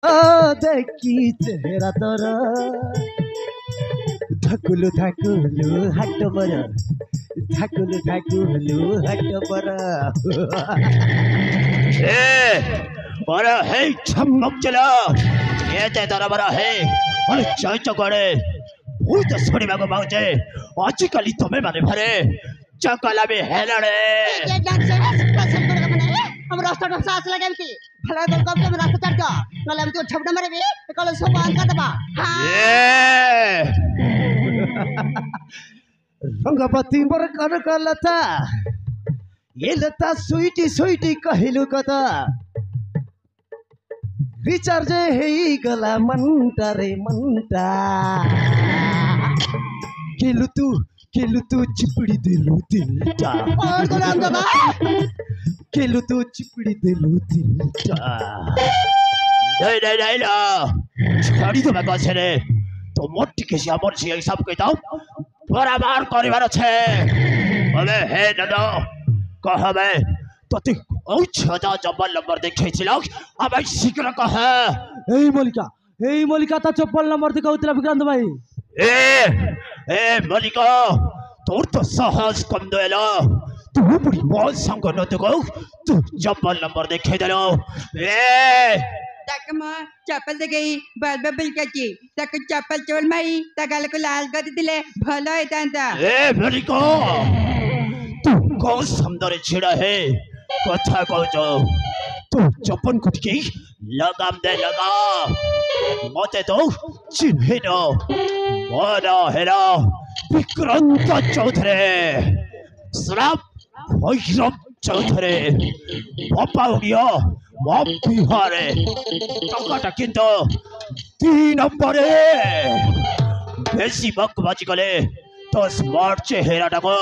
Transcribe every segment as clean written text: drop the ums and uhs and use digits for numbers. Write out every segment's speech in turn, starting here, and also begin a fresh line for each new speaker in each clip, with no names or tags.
देखी चेहरा तोर ठाकुलु ठाकुलु हाट बर ठाकुलु ठाकुलु हाट बर
ए बड़ा है चमक चला ये ते तारा बड़ा है और चाय चकड़े बहुत सोनी बागो बाउचे आजकल तुम्हें माने भरे चकला भी है लड़े
ये डांस पसंद कर के बने हम रास्ता में सांस लगे थी भला तो कब से रास्ता चढ़ जा नले हम तो छपड़ा मारे भी कल सब बांध का दबा
ए
रंगपति बर कर लता ये लता स्वीटी स्वीटी कहिलु कता रिचार्ज हे गला मंटा रे मंटा केलु तू चिपड़ी दिलु दिलटा
और तो राम दादा
केलु तू चिपड़ी दिलु दिलटा
नहीं नहीं नहीं ना छाड़ी तो मैं कैसे रे तो मोटी किसी अमर से सब कहता हूँ बराबर करीबार छे अबे हे नदो कह बे तो तू ओ छजा जबल नंबर देखे छिलक अब शीघ्र कह
এই মলিকা তা চপ্পল নম্বর থেকে উতলা বিক্রান্ত ভাই
ए मलिका तोर तो साहस कम देला तू बड़ी मौज संग न तो तू जबल नंबर देखे देलो ए
तक मां चप्पल दे गई बाल बबल कची तक चप्पल चोल माई तगाल को लाल कर दिले भलो एतांता
ए मलिका तू कौन समदरे छिड़ा है कथा कहो जो तू चप्पन कुटकी लगाम दे लगा मते तो चिन्हे न मोना हेरा विक्रांत चौधरी श्राप भैरव चौधरी बापा उड़िया बाप बिहारे टकाटा किंतु 3 नंबरे बेसी बकवाजी कले तो स्मार्ट चेहरा टाको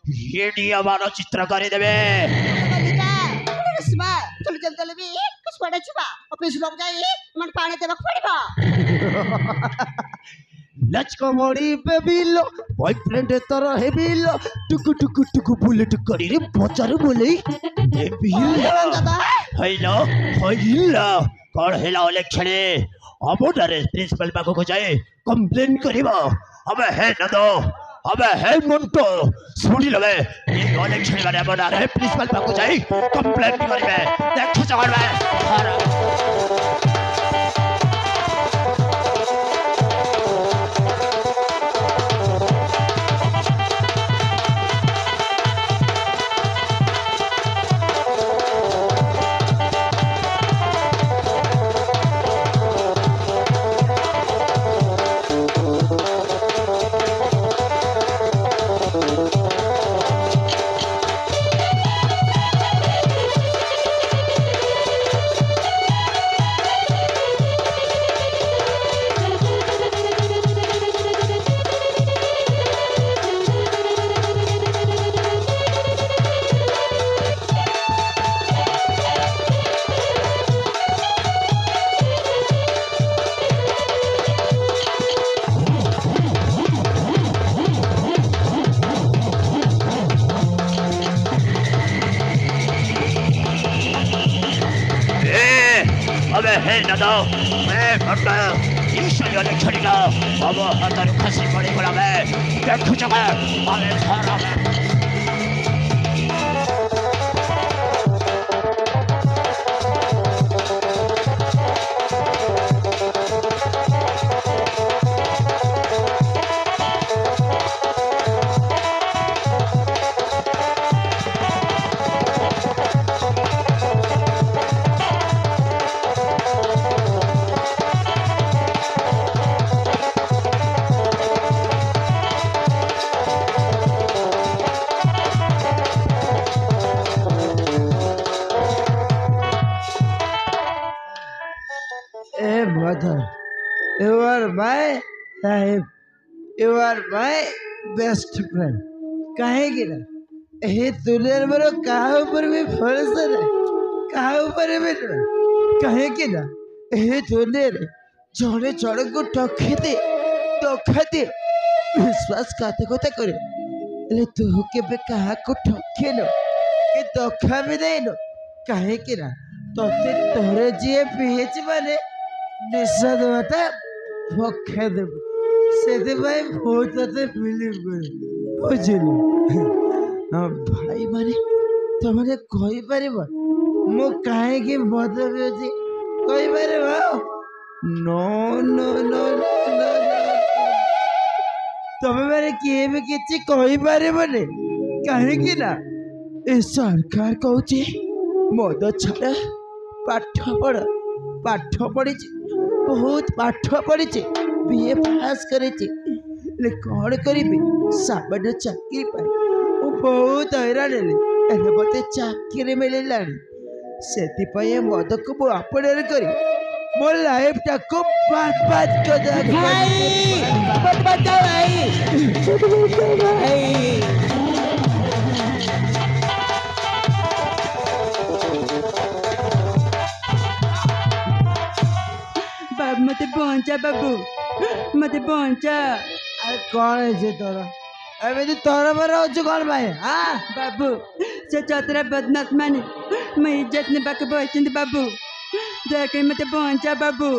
इंडिया मानो चित्र करे देवे
स्मा चल भी कुछ पड़े छुपा ऑफिस लोग जाई मन पानी देबा पड़बा
लचको मोड़ी बेबिलो बॉयफ्रेंड तोर हेबिलो टुकु टुकु टुकु बुलेट करी रे बचार बोले बेबिलो
हैलो कौन हेला इलेक्शने अबोडरे प्रिंसिपल बाको को जाए कंप्लेन करिबो अबे है न दो अबे है मुंटो सुनी लवे ये इलेक्शन वाले बना रहे प्रिंसिपल बाको जाए कंप्लेन करिबे देख जगड़ में अबे है न दो मैं भटका ईश्वर वाले छड़ीला अब हतर खसी पड़ी बड़ा मैं देख चुका अबे सारा
mother. You are my life. You are my best friend. काहे गिरा? हे दुनिया में कहाँ ऊपर भी भरोसा नहीं, कहाँ ऊपर भी नहीं, काहे गिरा? हे दुनिया में जोड़े जोड़े को धोखा दे, विश्वास काते कोते करे, ले तू के बे कहाँ को ठोके लो, के धोखा भी नहीं लो, काहे गिरा? तो ते तोरे जिए पीछ बने ନିଶା ଦେବାଟା ପକ୍ଷେ ଦେବୁ ସେଥିପାଇଁ ମୁଁ ତତେ ବିଲିଭ କରେ ବୁଝିଲୁ ଭାଇମାନେ ତମେ କହିପାରିବ ମୁଁ କାହିଁକି ମଦ ପିଉଛି କହିପାରିବ नो नो नो नो ତମେ ମାନେ କିଏ ବି କିଛି କହିପାରିବନି କାହିଁକି ନା ଏ ସରକାର କହୁଛି ମଦ ଛାଡ ପାଠ ପଢିଛି ବହୁତ ପାଠ ପଢିଛି ବିଏ ପାସ୍ କରିଛି ହେଲେ କ'ଣ କରିବି ସାମାନ୍ୟ ଚାକିରି ପାଇଁ ମୁଁ ବହୁତ ହଇରାଣ ହେଲି ହେଲେ ମୋତେ ଚାକିରି ମିଳିଲାଣି ସେଥିପାଇଁ ଏ ମଦକୁ ମୁଁ ଆପଣରେ କରି ମୋ ଲାଇଫଟାକୁ ବର୍ବାଦ କରିଦେବାକୁ
बाबू मते पहुंचा बाबू मते पहुंचा
ଆରେ କ'ଣ ହେଇଛି ତୋର ଏମିତି ତରବର ହଉଛୁ କ'ଣ ପାଇଁ
बाबू से चतरा बदमाश माने मैं इज्जत ने बाके बहचंद बाबू देखे मते पहुंचा बाबू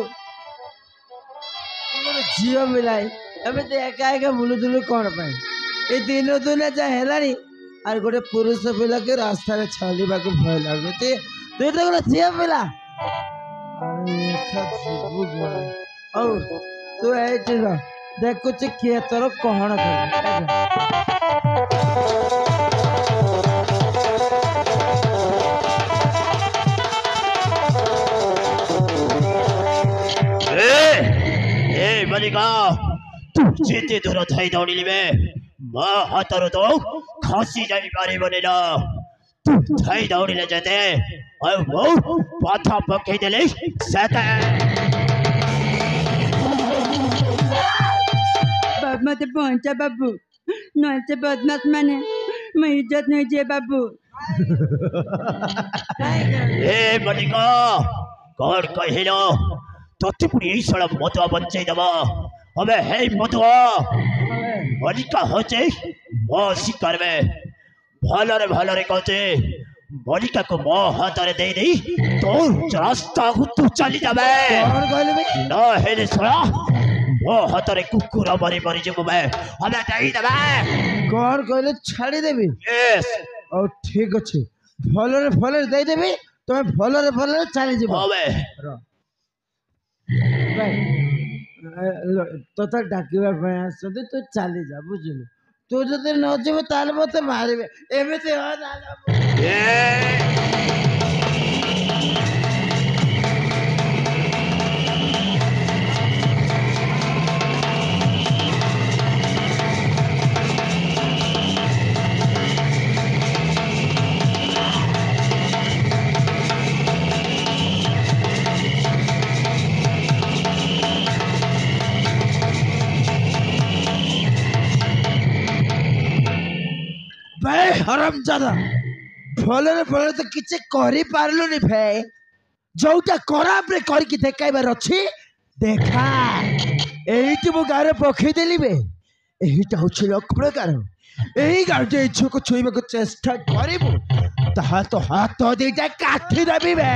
ଗୋଟେ ଝିଅ ମିଳାଇ ଏମିତି ଏକା ଏକା ବୁଲୁଥିଲୁ କ'ଣ ପାଇଁ ଏ ଦିନ ଦିନ ଯାହା ହେଲାଣି ଆଉ ଗୋଟେ ପୁରୁଷ ପିଲାକୁ ରାସ୍ତାରେ ଛାଡ଼ିବାକୁ ଭୟ ଲାଗୁଛି ତୁଇ ତ ଗୋଟେ ଝିଅ ପିଲା ହଉ ତୁ ଏଇଠି ରହ ଦେଖୁଛି କିଏ ତୋର କ'ଣ
मलिका तू जेते दूर थाई दौड़िले म हातरो तो खसी जाई पारिबने न तू थाई दौड़िले जेते अ मो पाथा पके देले सेते
बाबू मते पहुंचा बाबू न से बदमाश माने मैं इज्जत नहीं जे बाबू
ए मलिका कौन कहिलो तोते पुरी सड़ा मधुआ बच्चे दबा अबे हे मधुआ मलिका होचे मो शिकार में भलरे कहते मलिका को मो हाथरे दे दे तो रास्ता को तू चली जाबे
କ'ଣ କହିଲୁ ବେ
न हेले सड़ा मो हाथरे कुकुर मरी जे मैं हमें दे दबे
କ'ଣ କହିଲେ ଛାଡ଼ିଦେବି
यस
ହଉ ଠିକ ଅଛି ଭଲରେ ଦେଇଦେବି ତମେ ଭଲରେ ଚାଲିଯିବ
अबे
ତୋତେ ଡାକିବା ପାଇଁ ଆସୁଛନ୍ତି ତୁ ଚାଲିଯା ବୁଝିଲୁ ତୁ ଯଦି ନ ଯିବୁ ତାହେଲେ ମତେ ମାରିବେ ଏମିତି ହରମଜାଦା ଭଲରେ ତ କିଛି କରିପାରିଲୁନି ଭାଇ ଯୋଉଟା ଖରାପରେ କରିକି ଦେଖାଇବାର ଅଛି ଦେଖା ଏଇଠି ମୁଁ ଗାଁରେ ପକେଇଦେଲି ବେ ଏଇଟା ହଉଛି ଲକ୍ଷ୍ମଣକାର ଏଇ ଗାଁରେ ଏ ଝିଅକୁ ଛୁଇଁବାକୁ ଚେଷ୍ଟା କରିବୁ ତାହା ତ ହାତ ଦିଟା କାଟିଦେବି ବେ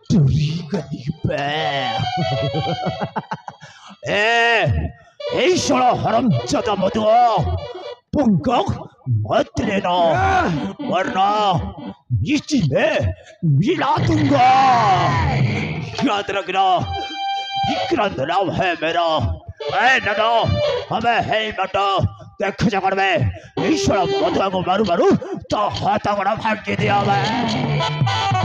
चोरी करनी पे ए सड़ा हरामजादा मधुआ पंकज मत लेना वरना नीचे में मिला दूंगा याद रखना विक्रांत नाम है मेरा ए नडो हमें है मटो देख जगड़ में ईश्वर मधुआ को मारू तो हाथा बड़ा भाग के दिया मैं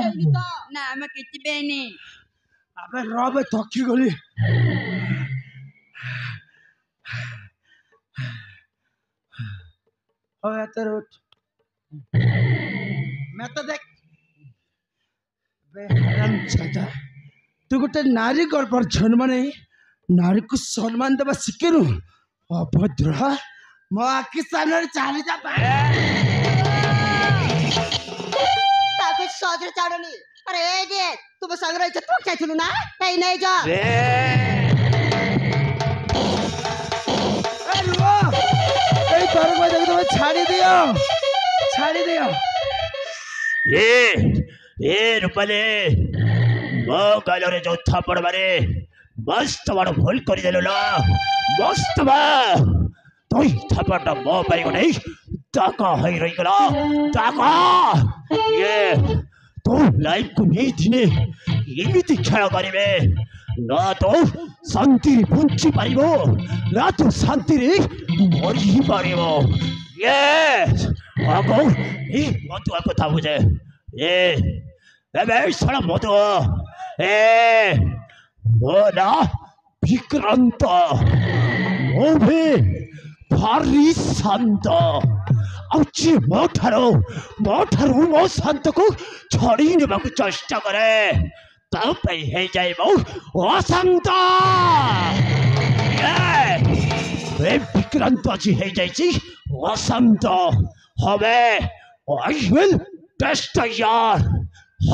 ନା ମୁଁ କିଛି ବେନି
अबे रबे थकी गली हो तेरे उठ मैं तो देख बे हराम चाचा तू गोटे नारी गर्भर जन्म नहीं नारी को सम्मान देवा शिखेनु अभद्र मो आखि सामने चाली जा
ताके सजरे चाडनी अरे ये तुम संग्रह इज्जत तो क्या चुनु ना कहीं नहीं जा
ए रुआ ए तोर को देख तुम्हें छाड़ी दियो
ए रूपाली मो गालरे जो थापड़ मारे मस्त बड़ भूल कर देलो ना मस्त बा तोई थापड़टा मो पाई गई ताका है रही गला ताका ये तो लाइफ को नहीं दिने एमिति खेल करिवे ना तो शांति बंची पारिबो ना तो शांति मरी पारिबो यस आगो ए मधुआ कथा बुझे ए एबे सारा मधु ए मोना विक्रांत मोभे भारी शांत आउची मोठारो मो शांत को छड़ी नेबाकु चेष्टा करे तापई हे जाइबो अशांत ए विक्रांत जी हे जाइछि अशांत हवे आई विल टेस्ट यार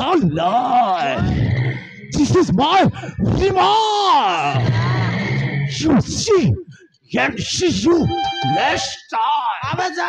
हल्ला This is my remand. You see and see you next time.
अबे जा